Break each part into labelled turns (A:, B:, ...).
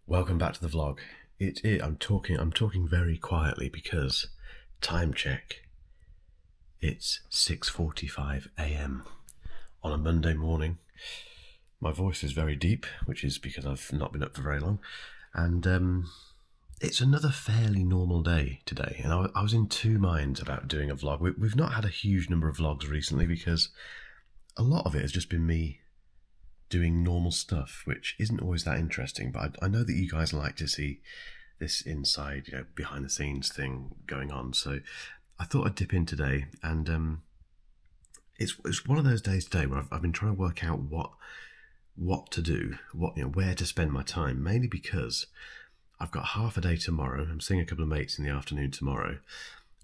A: Welcome back to the vlog. I'm talking very quietly because time check. It's 6:45 a.m. on a Monday morning. My voice is very deep, which is because I've not been up for very long, and it's another fairly normal day today. And I was in two minds about doing a vlog. We've not had a huge number of vlogs recently because a lot of it has just been me doing normal stuff, which isn't always that interesting, but I know that you guys like to see this inside, behind the scenes thing going on. So I thought I'd dip in today, and it's one of those days today where I've been trying to work out what to do, where to spend my time, mainly because I've got half a day tomorrow. I'm seeing a couple of mates in the afternoon tomorrow,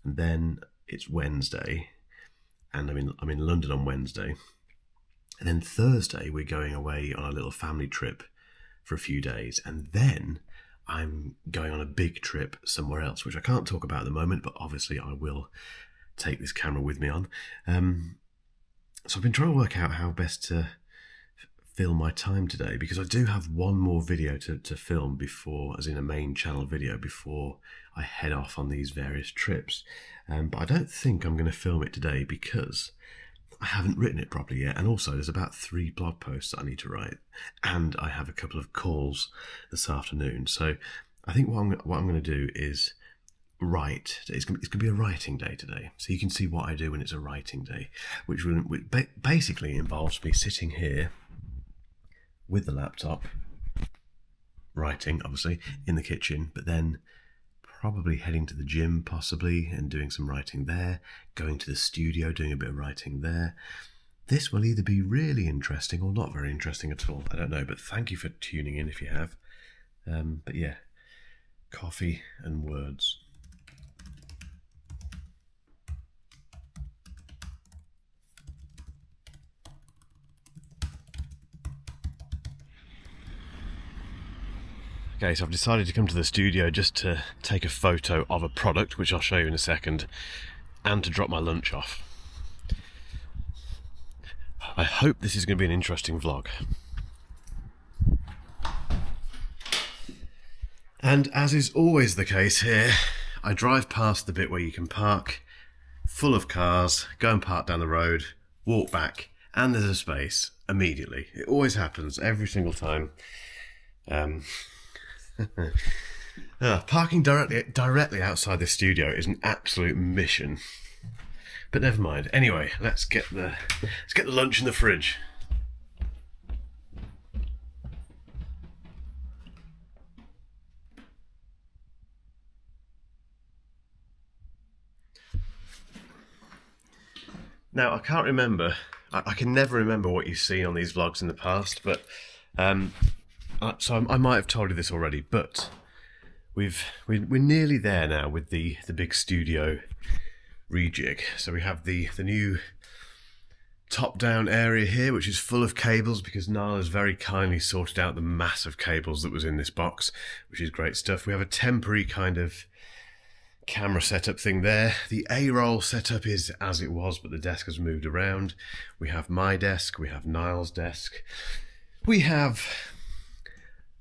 A: and then it's Wednesday, and I'm in London on Wednesday. And then Thursday, we're going away on a little family trip for a few days. And then I'm going on a big trip somewhere else, which I can't talk about at the moment, but obviously I will take this camera with me on. So I've been trying to work out how best to fill my time today, because I do have one more video to film before, as in a main channel video, before I head off on these various trips. But I don't think I'm going to film it today because I haven't written it properly yet, and also there's about 3 blog posts that I need to write, and I have a couple of calls this afternoon. So I think what I'm going to do is write. It's going to be a writing day today, so you can see what I do when it's a writing day, which basically involves me sitting here with the laptop, writing, obviously, in the kitchen, but then probably heading to the gym possibly and doing some writing there, going to the studio, doing a bit of writing there. This will either be really interesting or not very interesting at all. I don't know, but thank you for tuning in if you have. But yeah, coffee and words. Okay, so I've decided to come to the studio just to take a photo of a product, which I'll show you in a second, and to drop my lunch off. I hope this is going to be an interesting vlog. And as is always the case here, I drive past the bit where you can park, full of cars, go and park down the road, walk back, and there's a space immediately. It always happens, every single time. Parking directly outside the studio is an absolute mission, but never mind. Anyway, let's get the lunch in the fridge. Now I can't remember. I can never remember what you've seen on these vlogs in the past, but so I might have told you this already, but we're nearly there now with the big studio rejig. So we have the new top-down area here, which is full of cables because Niall has very kindly sorted out the mass of cables that was in this box, which is great stuff. We have a temporary kind of camera setup thing there. The A-roll setup is as it was, but the desk has moved around. We have my desk, we have Niall's desk, we have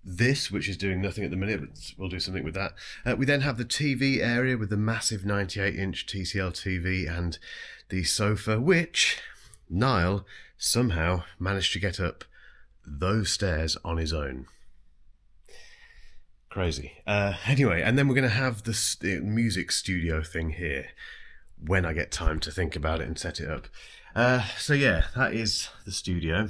A: this, which is doing nothing at the minute, but we'll do something with that. We then have the TV area with the massive 98-inch TCL TV and the sofa, which Niall somehow managed to get up those stairs on his own. Crazy. Anyway, and then we're going to have the music studio thing here when I get time to think about it and set it up. So yeah, that is the studio.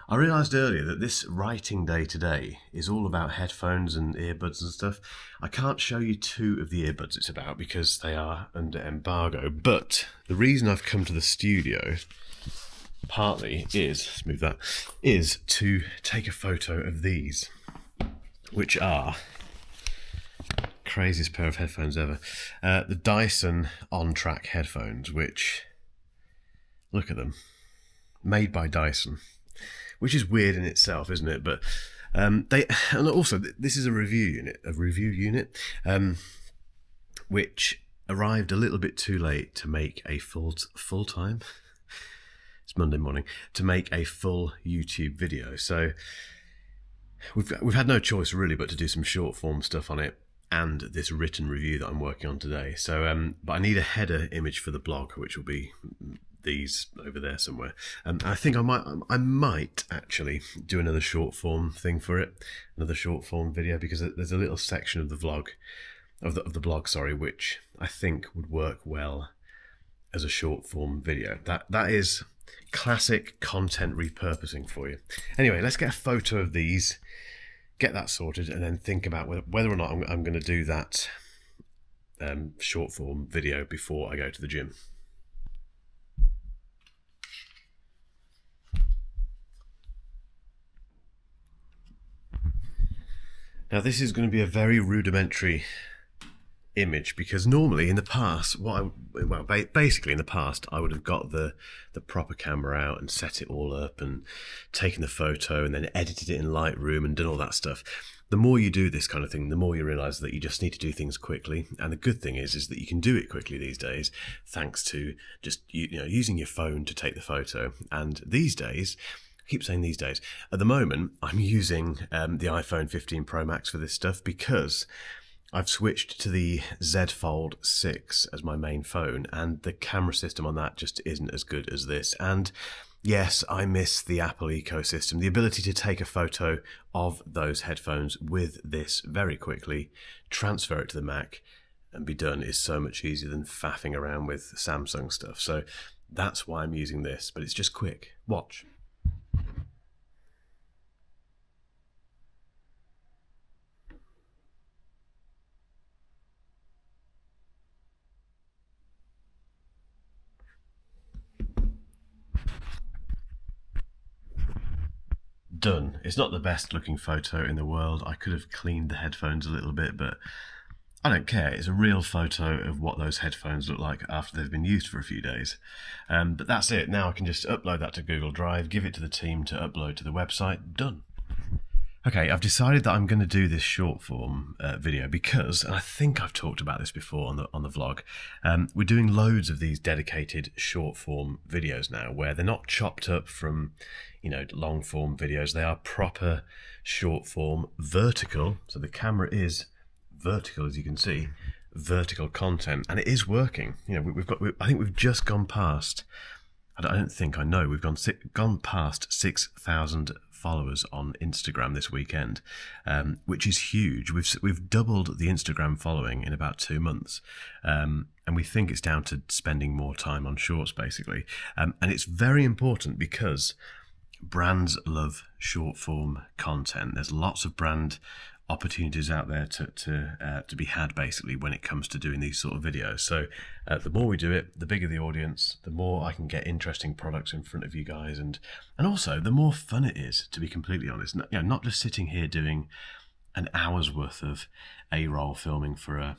A: I realised earlier that this writing day today is all about headphones and earbuds and stuff. I can't show you 2 of the earbuds it's about because they are under embargo, but the reason I've come to the studio partly is, let's move that, is to take a photo of these, which are craziest pair of headphones ever. The Dyson on-track headphones, which, look at them, made by Dyson. Which is weird in itself, isn't it? But and also this is a review unit, which arrived a little bit too late to make a full time. It's Monday morning to make a full YouTube video. So We've had no choice really but to do some short form stuff on it and this written review that I'm working on today. So, but I need a header image for the blog, which will be these over there somewhere. I think I might actually do another short form thing for it, another short form video, because there's a little section of the vlog, of the blog, sorry, which I think would work well as a short form video. That is classic content repurposing for you. Anyway, let's get a photo of these, get that sorted, and then think about whether or not I'm going to do that short form video before I go to the gym. Now this is going to be a very rudimentary image, because normally in the past, basically in the past, I would have got the proper camera out and set it all up and taken the photo and then edited it in Lightroom and done all that stuff. The more you do this kind of thing, the more you realize that you just need to do things quickly. And the good thing is that you can do it quickly these days, thanks to just using your phone to take the photo. And these days, I keep saying these days, at the moment, I'm using the iPhone 15 Pro Max for this stuff, because I've switched to the Z Fold 6 as my main phone, and the camera system on that just isn't as good as this. And yes, I miss the Apple ecosystem. The ability to take a photo of those headphones with this very quickly, transfer it to the Mac, and be done is so much easier than faffing around with Samsung stuff. So that's why I'm using this, but it's just quick. Watch. Done. It's not the best looking photo in the world. I could have cleaned the headphones a little bit, but I don't care. It's a real photo of what those headphones look like after they've been used for a few days. But that's it. Now I can just upload that to Google Drive, give it to the team to upload to the website. Done. Okay, I've decided that I'm going to do this short form video because, and I think I've talked about this before on the vlog, we're doing loads of these dedicated short form videos now, where they're not chopped up from, long form videos. They are proper short form, vertical. So the camera is vertical, as you can see, vertical content, and it is working. I think we've just gone past. We've gone past 6,000 followers on Instagram this weekend, which is huge. We've doubled the Instagram following in about 2 months, and we think it's down to spending more time on shorts, basically. And it's very important because brands love short form content. There's lots of brand opportunities out there to be had, basically, when it comes to doing these sort of videos. So the more we do it, the bigger the audience, the more I can get interesting products in front of you guys, and also the more fun it is, to be completely honest. Not just sitting here doing an hour's worth of A-roll filming for a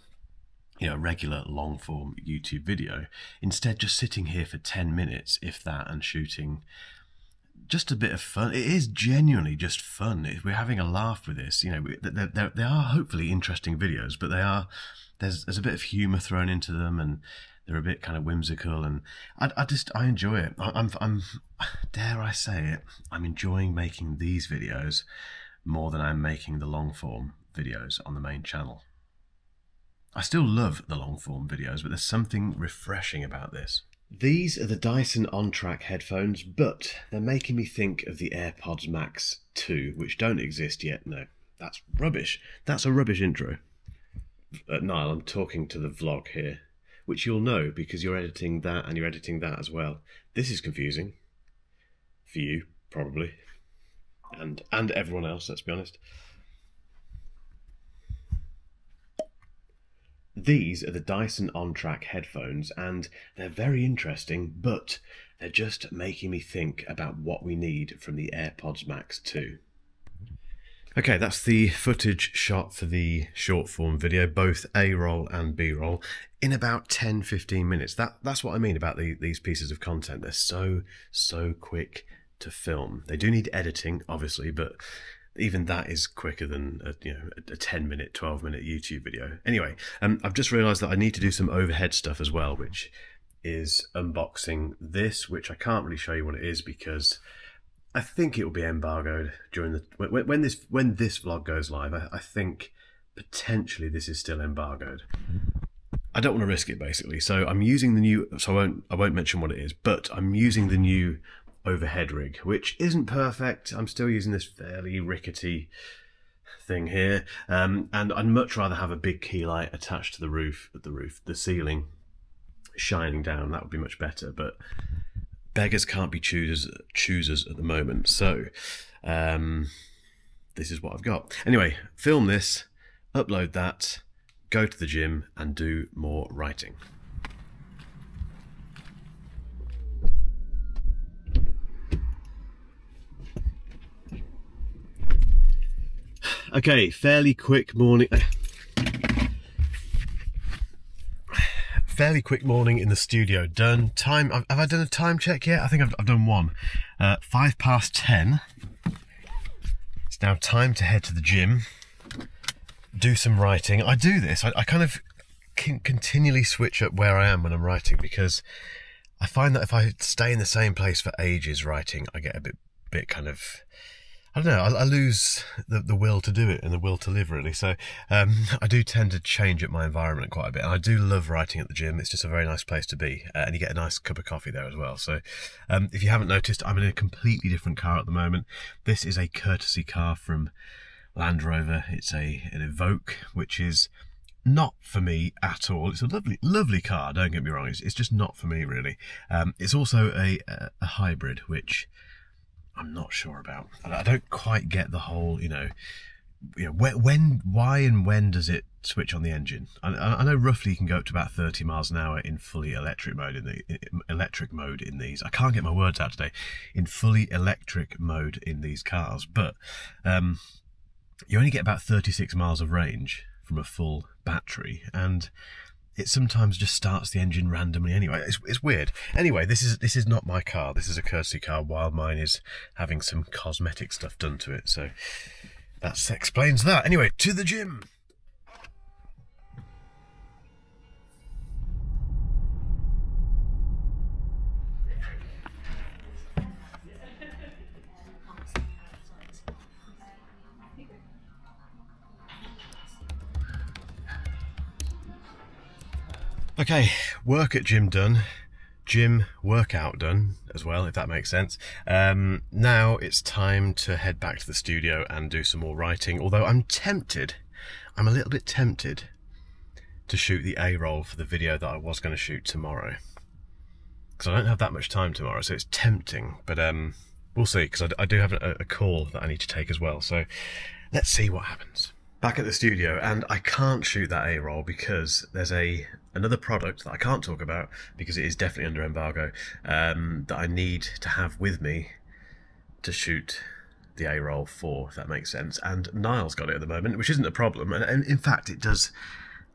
A: regular long form YouTube video. Instead, just sitting here for 10 minutes, if that, and shooting just a bit of fun. It is genuinely just fun. We're having a laugh with this. They are hopefully interesting videos, but there's a bit of humour thrown into them, and they're a bit kind of whimsical, and I enjoy it. I'm dare I say it, I'm enjoying making these videos more than I'm making the long form videos on the main channel. I still love the long form videos, but there's something refreshing about this. These are the Dyson On-Track headphones, but they're making me think of the AirPods Max 2, which don't exist yet. No, that's rubbish. That's a rubbish intro. Niall, I'm talking to the vlog here, which you'll know because you're editing that and you're editing that as well. This is confusing. For you, probably. And everyone else, let's be honest. These are the Dyson On-Track headphones, and they're very interesting, but they're just making me think about what we need from the AirPods Max 2. Okay, that's the footage shot for the short form video, both A-roll and B-roll, in about 10-15 minutes. That's what I mean about these pieces of content. They're so quick to film. They do need editing, obviously, but even that is quicker than a 10-minute, 12-minute YouTube video. Anyway, I've just realised that I need to do some overhead stuff as well, which is unboxing this, which I can't really show you what it is because I think it will be embargoed during the when this vlog goes live. I think potentially this is still embargoed. I don't want to risk it, basically. So I'm using the new. So I won't mention what it is, but I'm using the new overhead rig, which isn't perfect. I'm still using this fairly rickety thing here, and I'd much rather have a big key light attached to the ceiling, shining down. That would be much better. But beggars can't be choosers at the moment. So this is what I've got. Anyway, film this, upload that, go to the gym and do more writing. Okay, fairly quick morning. Fairly quick morning in the studio. Done. Time. Have I done a time check yet? I think I've done one. 10:05. It's now time to head to the gym. Do some writing. I do this. I kind of continually switch up where I am when I'm writing, because I find that if I stay in the same place for ages writing, I get a bit kind of, I don't know, I lose the will to do it and the will to live, really. So I do tend to change up my environment quite a bit, and I do love writing at the gym. It's just a very nice place to be, and you get a nice cup of coffee there as well. So if you haven't noticed, I'm in a completely different car at the moment. This is a courtesy car from Land Rover. It's an Evoque, which is not for me at all. It's a lovely car, don't get me wrong. It's just not for me, really. It's also a hybrid, which I'm not sure about. I don't quite get the whole, why and when does it switch on the engine? I know roughly you can go up to about 30 miles an hour in fully electric mode in these. I can't get my words out today. In fully electric mode in these cars, but you only get about 36 miles of range from a full battery, and it sometimes just starts the engine randomly anyway. It's weird. Anyway, this is not my car. This is a courtesy car, while mine is having some cosmetic stuff done to it. So that explains that. Anyway, to the gym. Okay, work at gym done, gym workout done as well, if that makes sense. Now it's time to head back to the studio and do some more writing, although I'm a little bit tempted to shoot the A-roll for the video that I was going to shoot tomorrow. Because I don't have that much time tomorrow, so it's tempting, but we'll see, because I do have a call that I need to take as well, so let's see what happens. Back at the studio, and I can't shoot that A-roll because there's another product that I can't talk about because it is definitely under embargo, that I need to have with me to shoot the A-roll for, if that makes sense. And Niall's got it at the moment, which isn't a problem, and in fact it does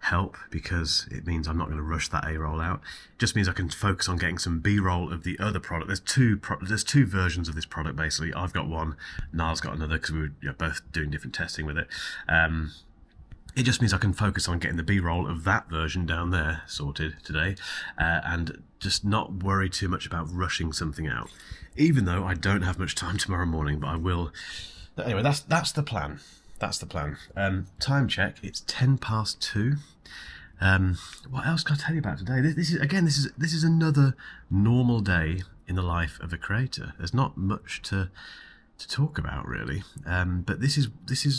A: help because it means I'm not going to rush that A-roll out. It just means I can focus on getting some B-roll of the other product. There's two versions of this product, basically. I've got one, Niall's got another, because we were both doing different testing with it. It just means I can focus on getting the B-roll of that version down there sorted today, and just not worry too much about rushing something out, even though I don't have much time tomorrow morning, but I will. Anyway, that's the plan. That's the plan. Time check, it's 2:10. What else can I tell you about today? This is another normal day in the life of a creator. There's not much to talk about, really. But this is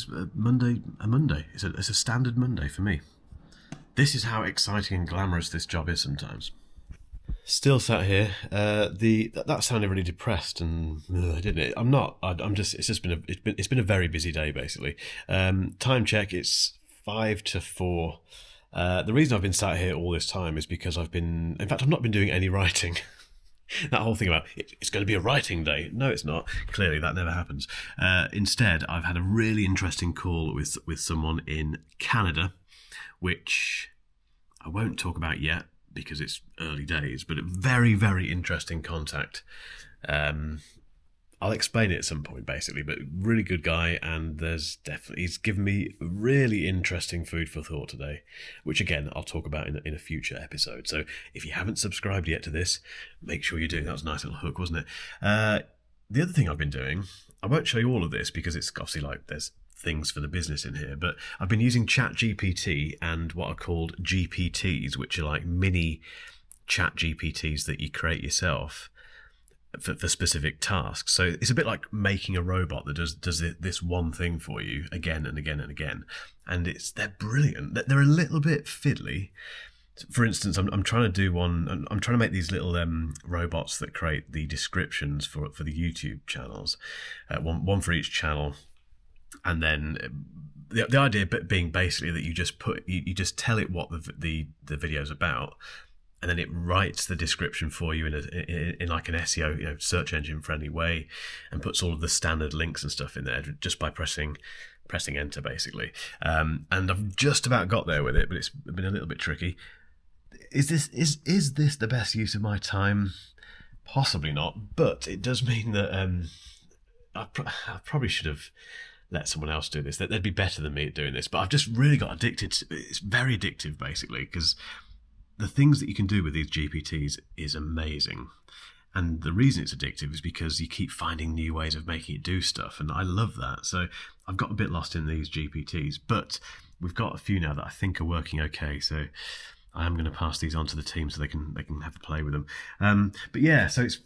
A: a Monday. It's a standard Monday for me. This is how exciting and glamorous this job is sometimes. Still sat here. That sounded really depressed, and didn't it? I'm not. I'm just. It's been a very busy day, basically. Time check. It's 5 to 4. The reason I've been sat here all this time is because I've not been doing any writing. That whole thing about it's going to be a writing day. No, it's not. Clearly, that never happens. Instead, I've had a really interesting call with someone in Canada, which I won't talk about yet because it's early days, but a very, very interesting contact. I'll explain it at some point, basically, but really good guy, and he's given me really interesting food for thought today, which again I'll talk about in a future episode. So if you haven't subscribed yet to this, make sure you do. That was a nice little hook, wasn't it? the other thing I've been doing, I won't show you all of this because it's obviously like there's things for the business in here, but I've been using ChatGPT and what are called GPTs, which are like mini Chat GPTs that you create yourself for specific tasks. So it's a bit like making a robot that does this one thing for you again and again and again. And they're brilliant. They're a little bit fiddly. For instance, I'm trying to do one. I'm trying to make these little robots that create the descriptions for the YouTube channels, one for each channel, and then the idea being basically that you just tell it what the video's about, and then it writes the description for you in like an SEO, search engine friendly way, and puts all of the standard links and stuff in there just by pressing enter basically. And I've just about got there with it, but it's been a little bit tricky. Is this the best use of my time? Possibly not, but it does mean that I probably should have let someone else do this. They'd be better than me at doing this, but I've just really got addicted. It's very addictive, basically, because the things that you can do with these GPTs is amazing. And the reason it's addictive is because you keep finding new ways of making it do stuff, and I love that. So I've got a bit lost in these GPTs, but we've got a few now that I think are working okay. So I am going to pass these on to the team so they can have a play with them. But yeah, so it's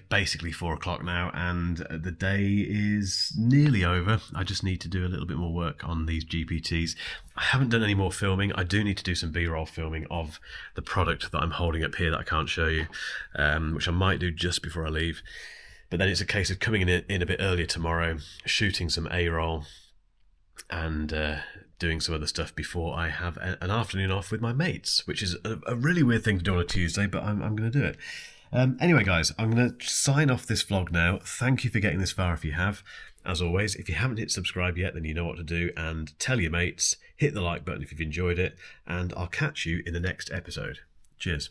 A: basically 4 o'clock now, and the day is nearly over. I just need to do a little bit more work on these GPTs. I haven't done any more filming. I do need to do some B-roll filming of the product that I'm holding up here that I can't show you, which I might do just before I leave. But then it's a case of coming in a bit earlier tomorrow, shooting some A-roll, and doing some other stuff before I have an afternoon off with my mates, which is a really weird thing to do on a Tuesday, but I'm going to do it. Anyway, guys, I'm going to sign off this vlog now. Thank you for getting this far if you have. As always, if you haven't hit subscribe yet, then you know what to do, and tell your mates, hit the like button if you've enjoyed it, and I'll catch you in the next episode. Cheers.